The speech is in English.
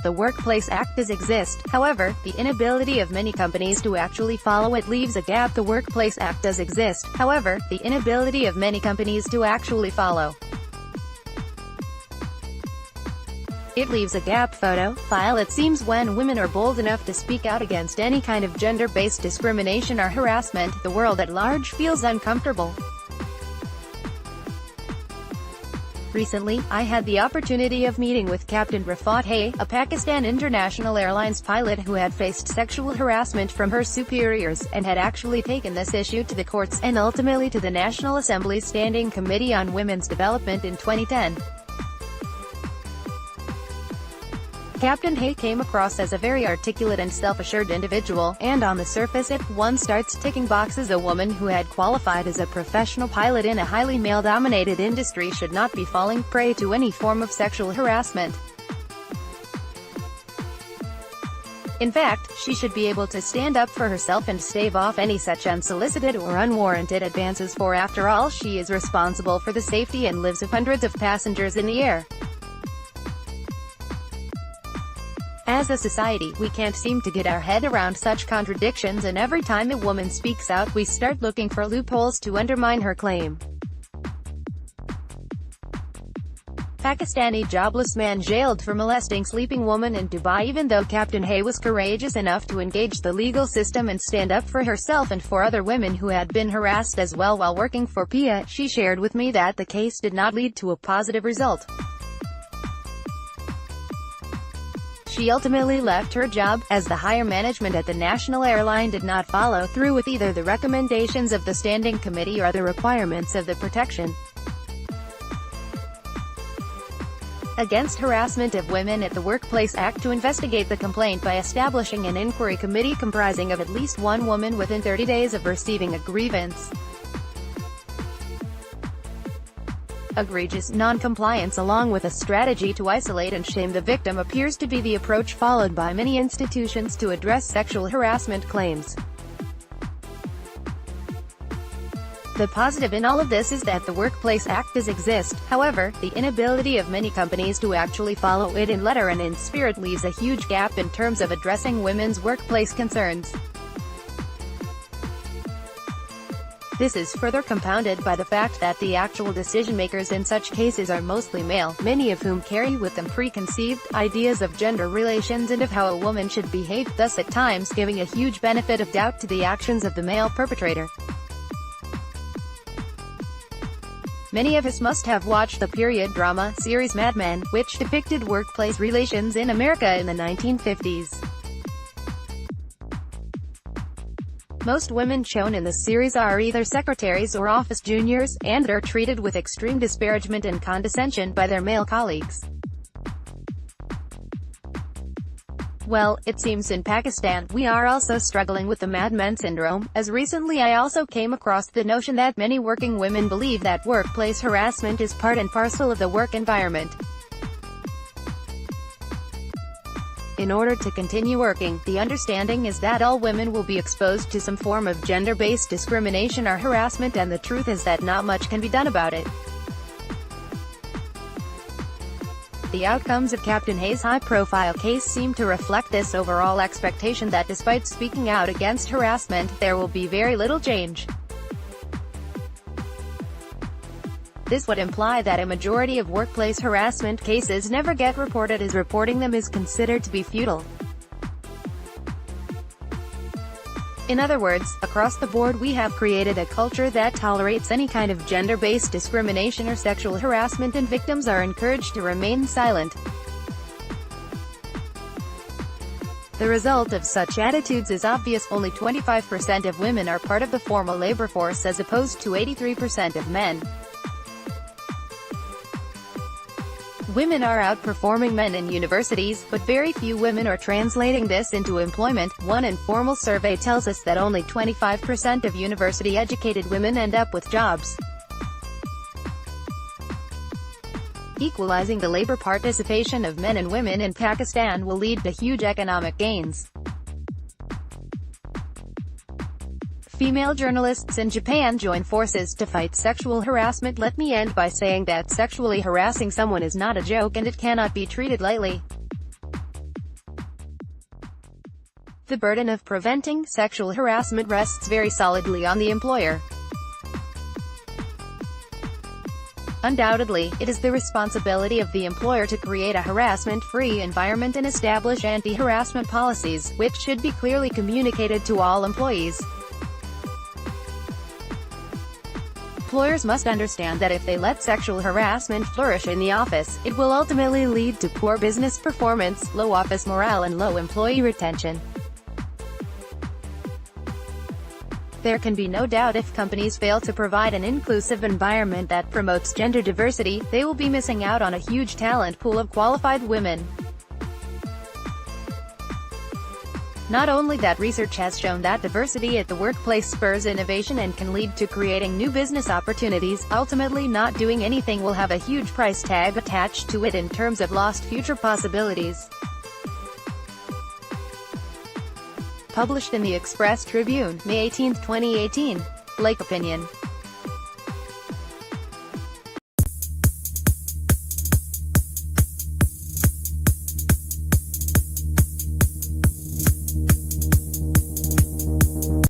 The Workplace Act does exist, however, the inability of many companies to actually follow it leaves a gap. The Workplace Act does exist, however, the inability of many companies to actually follow it leaves a gap. Photo file. It seems when women are bold enough to speak out against any kind of gender-based discrimination or harassment, the world at large feels uncomfortable. Recently, I had the opportunity of meeting with Captain Rifat Haye, a Pakistan International Airlines pilot who had faced sexual harassment from her superiors, and had actually taken this issue to the courts, and ultimately to the National Assembly's Standing Committee on Women's Development in 2010. Captain Haye came across as a very articulate and self-assured individual, and on the surface if one starts ticking boxes, a woman who had qualified as a professional pilot in a highly male-dominated industry should not be falling prey to any form of sexual harassment. In fact, she should be able to stand up for herself and stave off any such unsolicited or unwarranted advances, for after all she is responsible for the safety and lives of hundreds of passengers in the air. As a society, we can't seem to get our head around such contradictions, and every time a woman speaks out, we start looking for loopholes to undermine her claim. Pakistani jobless man jailed for molesting sleeping woman in Dubai. Even though Captain Haye was courageous enough to engage the legal system and stand up for herself and for other women who had been harassed as well while working for PIA, she shared with me that the case did not lead to a positive result. She ultimately left her job, as the higher management at the national airline did not follow through with either the recommendations of the Standing Committee or the requirements of the Protection Against Harassment of Women at the Workplace Act to investigate the complaint by establishing an inquiry committee comprising of at least one woman within 30 days of receiving a grievance. Egregious non-compliance along with a strategy to isolate and shame the victim appears to be the approach followed by many institutions to address sexual harassment claims. The positive in all of this is that the Workplace Act does exist, however, the inability of many companies to actually follow it in letter and in spirit leaves a huge gap in terms of addressing women's workplace concerns. This is further compounded by the fact that the actual decision-makers in such cases are mostly male, many of whom carry with them preconceived ideas of gender relations and of how a woman should behave, thus at times giving a huge benefit of doubt to the actions of the male perpetrator. Many of us must have watched the period drama series Mad Men, which depicted workplace relations in America in the 1950s. Most women shown in the series are either secretaries or office juniors, and are treated with extreme disparagement and condescension by their male colleagues. Well, it seems in Pakistan, we are also struggling with the Mad Men syndrome, as recently I also came across the notion that many working women believe that workplace harassment is part and parcel of the work environment. In order to continue working, the understanding is that all women will be exposed to some form of gender-based discrimination or harassment, and the truth is that not much can be done about it. The outcomes of Captain Haye's high-profile case seem to reflect this overall expectation that despite speaking out against harassment, there will be very little change. This would imply that a majority of workplace harassment cases never get reported, as reporting them is considered to be futile. In other words, across the board we have created a culture that tolerates any kind of gender-based discrimination or sexual harassment, and victims are encouraged to remain silent. The result of such attitudes is obvious: only 25% of women are part of the formal labor force as opposed to 83% of men. Women are outperforming men in universities, but very few women are translating this into employment. One informal survey tells us that only 25% of university-educated women end up with jobs. Equalizing the labor participation of men and women in Pakistan will lead to huge economic gains. Female journalists in Japan join forces to fight sexual harassment. Let me end by saying that sexually harassing someone is not a joke, and it cannot be treated lightly. The burden of preventing sexual harassment rests very solidly on the employer. Undoubtedly, it is the responsibility of the employer to create a harassment-free environment and establish anti-harassment policies, which should be clearly communicated to all employees. Employers must understand that if they let sexual harassment flourish in the office, it will ultimately lead to poor business performance, low office morale and low employee retention. There can be no doubt if companies fail to provide an inclusive environment that promotes gender diversity, they will be missing out on a huge talent pool of qualified women. Not only that, research has shown that diversity at the workplace spurs innovation and can lead to creating new business opportunities. Ultimately, not doing anything will have a huge price tag attached to it in terms of lost future possibilities. Published in the Express Tribune, May 18, 2018. Like opinion.